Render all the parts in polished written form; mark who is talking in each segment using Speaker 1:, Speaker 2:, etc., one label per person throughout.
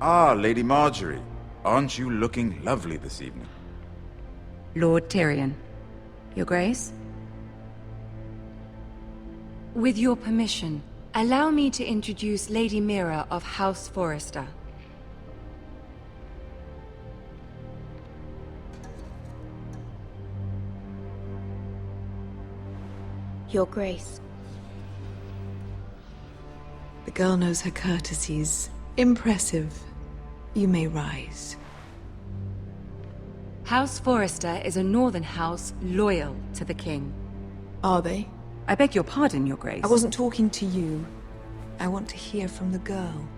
Speaker 1: Ah, Lady Marjorie. Aren't you looking lovely this evening?
Speaker 2: Lord Tyrion. Your Grace? With your permission, allow me to introduce Lady Meça of House Forrester.
Speaker 3: Your Grace.
Speaker 4: The girl knows her courtesies. Impressive. You may rise.
Speaker 2: House Forrester is a northern house loyal to the king.
Speaker 4: Are they?
Speaker 2: I beg your pardon, Your Grace.
Speaker 4: I wasn't talking to you. I want to hear from the girl.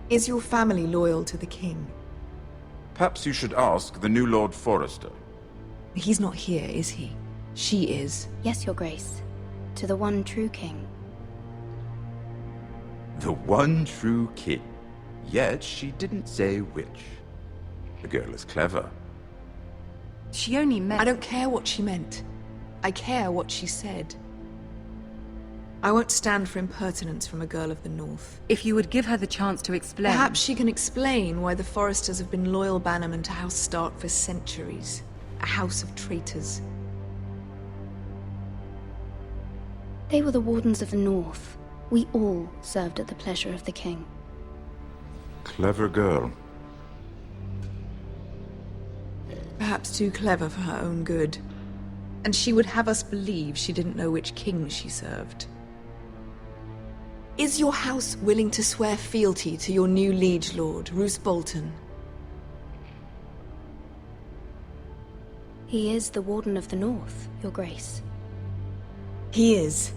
Speaker 4: Is your family loyal to the king?
Speaker 1: Perhaps you should ask the new Lord Forrester.
Speaker 4: He's not here, is he? She is.
Speaker 3: Yes, Your Grace. To the one true king.
Speaker 1: The one true king. Yet she didn't say which. The girl is clever.
Speaker 2: She only meant...
Speaker 4: I don't care what she meant. I care what she said. I won't stand for impertinence from a girl of the North.
Speaker 2: If you would give her the chance to explain...
Speaker 4: Perhaps she can explain why the Forresters have been loyal bannermen to House Stark for centuries. A house of traitors.
Speaker 3: They were the Wardens of the North. We all served at the pleasure of the king.
Speaker 1: Clever girl.
Speaker 4: Perhaps too clever for her own good. And she would have us believe she didn't know which king she served. Is your house willing to swear fealty to your new liege lord, Roose Bolton?
Speaker 3: He is the Warden of the North, Your Grace.
Speaker 4: He is.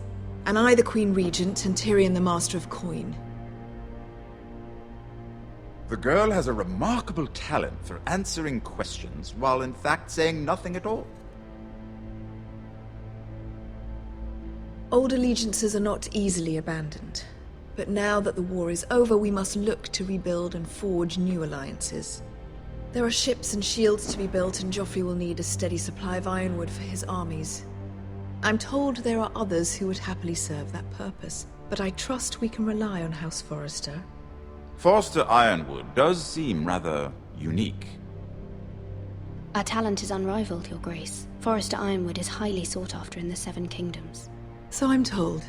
Speaker 4: And I the Queen Regent and Tyrion the Master of Coin.
Speaker 1: The girl has a remarkable talent for answering questions while in fact saying nothing at all.
Speaker 4: Old allegiances are not easily abandoned. But now that the war is over, we must look to rebuild and forge new alliances. There are ships and shields to be built, and Joffrey will need a steady supply of ironwood for his armies. I'm told there are others who would happily serve that purpose, but I trust we can rely on House Forrester.
Speaker 1: Forster Ironwood does seem rather unique.
Speaker 3: Our talent is unrivaled, Your Grace. Forrester Ironwood is highly sought after in the Seven Kingdoms.
Speaker 4: So I'm told.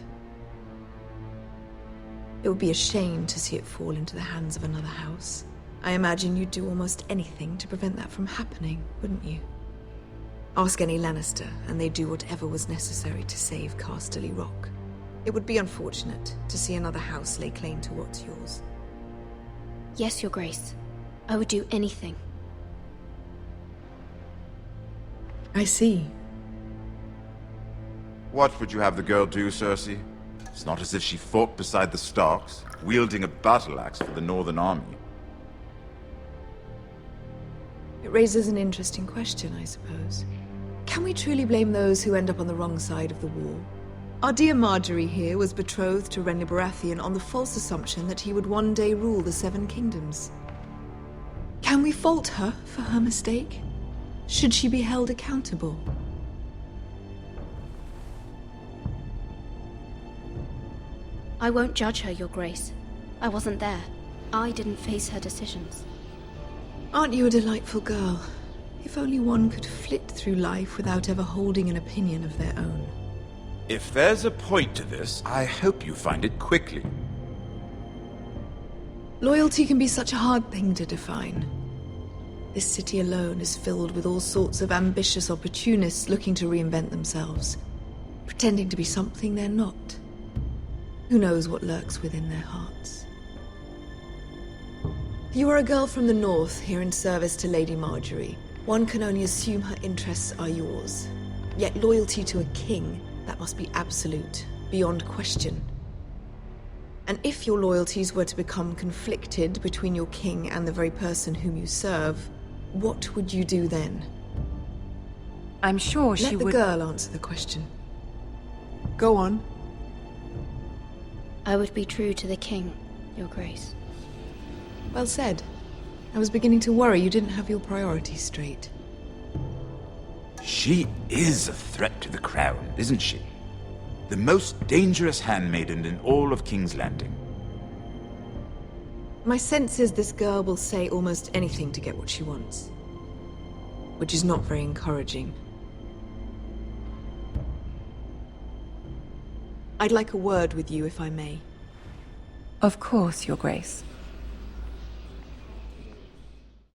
Speaker 4: It would be a shame to see it fall into the hands of another house. I imagine you'd do almost anything to prevent that from happening, wouldn't you? Ask any Lannister, and they'd do whatever was necessary to save Casterly Rock. It would be unfortunate to see another house lay claim to what's yours.
Speaker 3: Yes, Your Grace. I would do anything.
Speaker 4: I see.
Speaker 1: What would you have the girl do, Cersei? It's not as if she fought beside the Starks, wielding a battle axe for the Northern Army.
Speaker 4: It raises an interesting question, I suppose. Can we truly blame those who end up on the wrong side of the war? Our dear Marjorie here was betrothed to Renly Baratheon on the false assumption that he would one day rule the Seven Kingdoms. Can we fault her for her mistake? Should she be held accountable?
Speaker 3: I won't judge her, Your Grace. I wasn't there. I didn't face her decisions.
Speaker 4: Aren't you a delightful girl? If only one could flit through life without ever holding an opinion of their own.
Speaker 1: If there's a point to this, I hope you find it quickly.
Speaker 4: Loyalty can be such a hard thing to define. This city alone is filled with all sorts of ambitious opportunists looking to reinvent themselves, pretending to be something they're not. Who knows what lurks within their hearts? You are a girl from the north, here in service to Lady Marjorie. One can only assume her interests are yours. Yet loyalty to a king, that must be absolute, beyond question. And if your loyalties were to become conflicted between your king and the very person whom you serve, what would you do then?
Speaker 2: I'm sure she would...
Speaker 4: Let the girl answer the question. Go on.
Speaker 3: I would be true to the king, Your Grace.
Speaker 4: Well said. I was beginning to worry you didn't have your priorities straight.
Speaker 1: She is a threat to the crown, isn't she? The most dangerous handmaiden in all of King's Landing.
Speaker 4: My sense is this girl will say almost anything to get what she wants. Which is not very encouraging. I'd like a word with you, if I may.
Speaker 2: Of course, Your Grace.